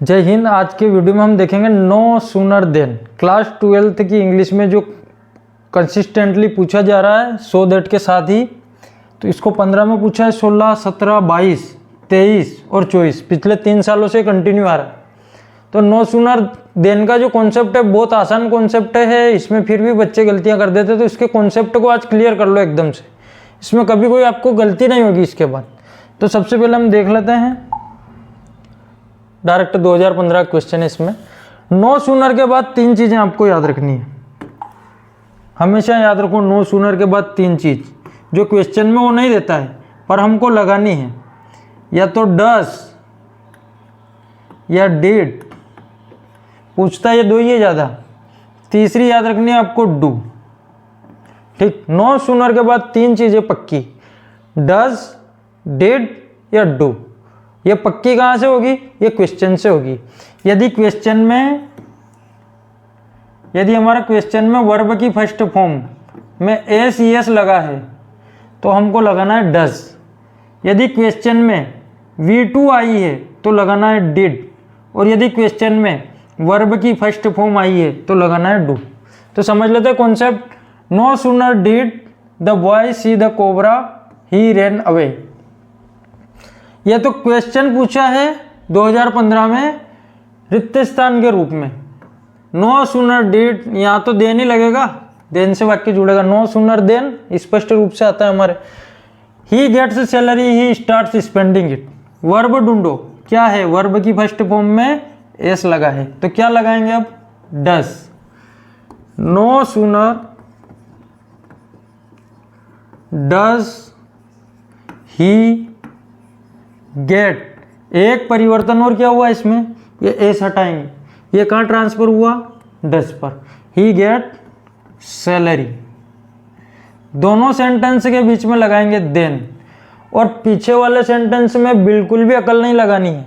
जय हिंद। आज के वीडियो में हम देखेंगे no sooner than. Class 12th की इंग्लिश में जो कंसिस्टेंटली पूछा जा रहा है सो दैट के साथ ही, तो इसको 15 में पूछा है, 16, 17, 22, 23 और 24 पिछले 3 सालों से कंटिन्यू आ रहा है। तो नो सूनर देन का जो कॉन्सेप्ट है बहुत आसान कॉन्सेप्ट है, इसमें फिर भी बच्चे गलतियां कर देते, तो इसके कॉन्सेप्ट को आज क्लियर कर लो एकदम से, इसमें कभी कोई आपको गलती नहीं होगी इसके बाद। तो सबसे पहले हम देख लेते हैं डायरेक्ट 2015 क्वेश्चन है। इसमें नो सूनर के बाद 3 चीज़ें आपको याद रखनी है, हमेशा याद रखो। नो सूनर के बाद 3 चीज़ जो क्वेश्चन में वो नहीं देता है पर हमको लगानी है, या तो डस या डिड, पूछता है ये 2 ही है ज़्यादा। तीसरी याद रखनी है आपको डू। ठीक, नो सूनर के बाद 3 चीज़ें पक्की, डस, डिड या डू। ये पक्की कहाँ से होगी? ये क्वेश्चन से होगी। यदि हमारा क्वेश्चन में वर्ब की फर्स्ट फॉर्म में एस ई एस लगा है तो हमको लगाना है डज। यदि क्वेश्चन में V2 आई है तो लगाना है डिड, और यदि क्वेश्चन में वर्ब की फर्स्ट फॉर्म आई है तो लगाना है डू। तो समझ लेते हैं concept. No sooner did the boy see the cobra he ran away. यह तो क्वेश्चन पूछा है 2015 में रिक्त स्थान के रूप में। नो सूनर डिड, यहाँ तो देन ही लगेगा, देन से वाक्य जुड़ेगा। नो सूनर देन स्पष्ट रूप से आता है हमारे। He gets salary he starts spending it. Verb ढूंढो, क्या है? वर्ब की फर्स्ट फॉर्म में एस लगा है तो क्या लगाएंगे अब? डस। नो सूनर डस ही गेट, एक परिवर्तन और क्या हुआ इसमें? ये एस हटाएंगे, ये कहाँ ट्रांसफर हुआ? डस पर। ही गेट सैलरी। दोनों सेंटेंस के बीच में लगाएंगे देन, और पीछे वाले सेंटेंस में बिल्कुल भी अकल नहीं लगानी है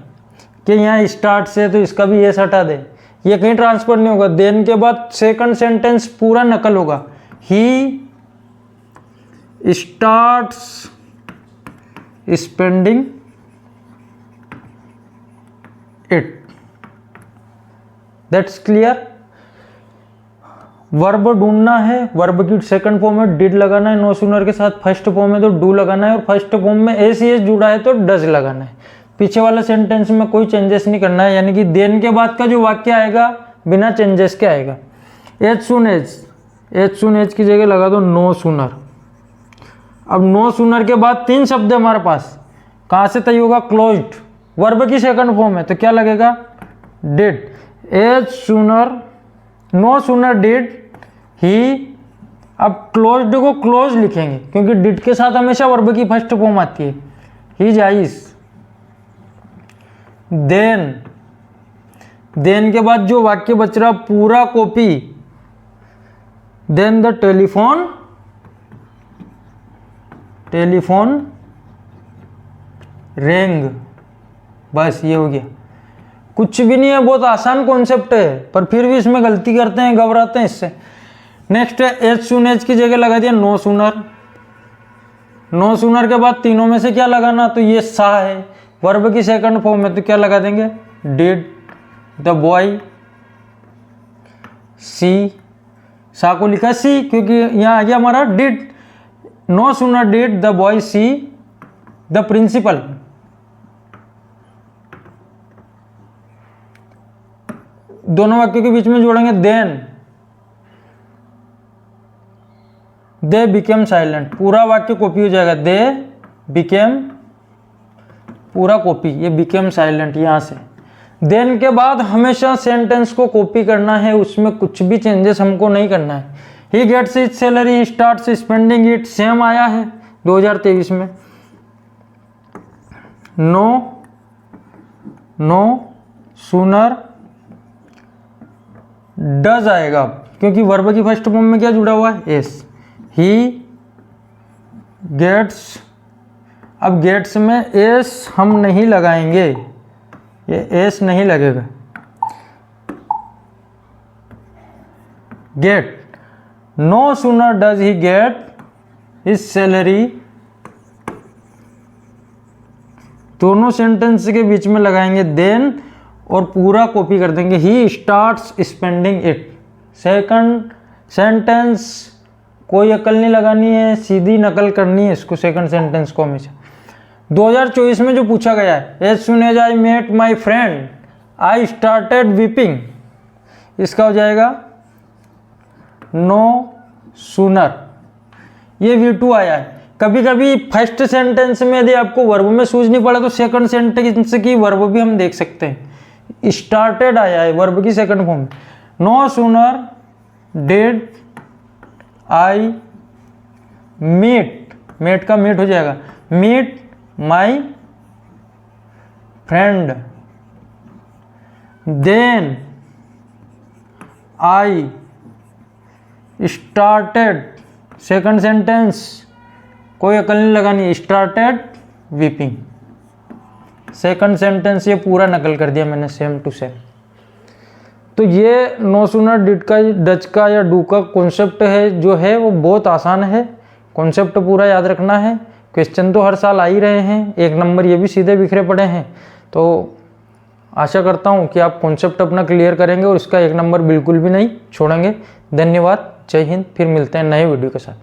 कि यहाँ स्टार्ट से तो इसका भी एस हटा दे, ये कहीं ट्रांसफर नहीं होगा। देन के बाद सेकंड सेंटेंस पूरा नकल होगा। ही starts spending it. That's clear. Verb ढूंढना है, वर्ब की सेकंड फॉर्म में डिड लगाना है नो सूनर के साथ, फर्स्ट फॉर्म में तो डू लगाना है, और फर्स्ट फॉर्म में एस ई एस जुड़ा है तो डज लगाना है। पीछे वाला सेंटेंस में कोई चेंजेस नहीं करना है, यानी कि देन के बाद का जो वाक्य आएगा बिना चेंजेस के आएगा। एज सून एज की जगह लगा दो नो सूनर। अब नो सूनर के बाद 3 शब्द है हमारे पास, कहाँ से तय होगा? क्लोज्ड। वर्ब की सेकंड फॉर्म है तो क्या लगेगा? Did. As sooner, no sooner did he. अब क्लोज्ड को क्लोज लिखेंगे क्योंकि डिड के साथ हमेशा वर्ब की फर्स्ट फॉर्म आती है। ही जाइस। देन के बाद जो वाक्य बच रहा पूरा कॉपी। देन द टेलीफोन रेंग। बस ये हो गया, कुछ भी नहीं है, बहुत आसान कॉन्सेप्ट है, पर फिर भी इसमें गलती करते हैं, घबराते हैं इससे। नेक्स्ट है एज सून एज की जगह लगा दिया नो सूनर। नो सूनर के बाद तीनों में से क्या लगाना? तो ये सा है, वर्ब की सेकंड फॉर्म में तो क्या लगा देंगे? Did the boy see. सा को लिखा सी क्योंकि यहाँ आ गया हमारा did. No sooner did the boy see the principal. दोनों वाक्यों के बीच में जोड़ेंगे देन दे बिकेम साइलेंट। पूरा वाक्य कॉपी हो जाएगा। दे बिकेम, पूरा कॉपी, ये बिकेम साइलेंट यहाँ से। देन के बाद हमेशा सेंटेंस को कॉपी करना है, उसमें कुछ भी चेंजेस हमको नहीं करना है। He gets his salary he starts spending it, same आया है 2023 में। नो सूनर डज आएगा क्योंकि वर्ब की फर्स्ट फॉर्म में क्या जुड़ा हुआ है? एस। He gets. अब गेट्स में एस हम नहीं लगाएंगे, ये एस नहीं लगेगा। Get. No sooner does he get his salary. दोनों सेंटेंस के बीच में लगाएंगे देन, और पूरा कॉपी कर देंगे, ही starts spending it. Second sentence कोई अकल नहीं लगानी है, सीधी नकल करनी है इसको, सेकंड सेंटेंस को हमेशा। 2024 में जो पूछा गया है, as soon as I met my friend I started weeping, इसका हो जाएगा नो सूनर। ये V2 आया है। कभी कभी फर्स्ट सेंटेंस में यदि आपको वर्ब में सूझ नहीं पड़ा तो सेकंड सेंटेंस की वर्ब भी हम देख सकते हैं। स्टार्टेड आया है वर्ब की second form. No sooner did I meet, met का मीट हो जाएगा, meet my friend then I started, second sentence कोई अकल नहीं लगानी, स्टार्टेड वीपिंग। सेकंड सेंटेंस ये पूरा नकल कर दिया मैंने सेम टू सेम। तो ये नो सूनर डिड का, डच का या डू का कॉन्सेप्ट है जो है वो बहुत आसान है, कॉन्सेप्ट पूरा याद रखना है। क्वेश्चन तो हर साल आ ही रहे हैं, 1 नंबर ये भी सीधे बिखरे पड़े हैं। तो आशा करता हूँ कि आप कॉन्सेप्ट अपना क्लियर करेंगे और इसका 1 नंबर बिल्कुल भी नहीं छोड़ेंगे। धन्यवाद, जय हिंद। फिर मिलते हैं नए वीडियो के साथ।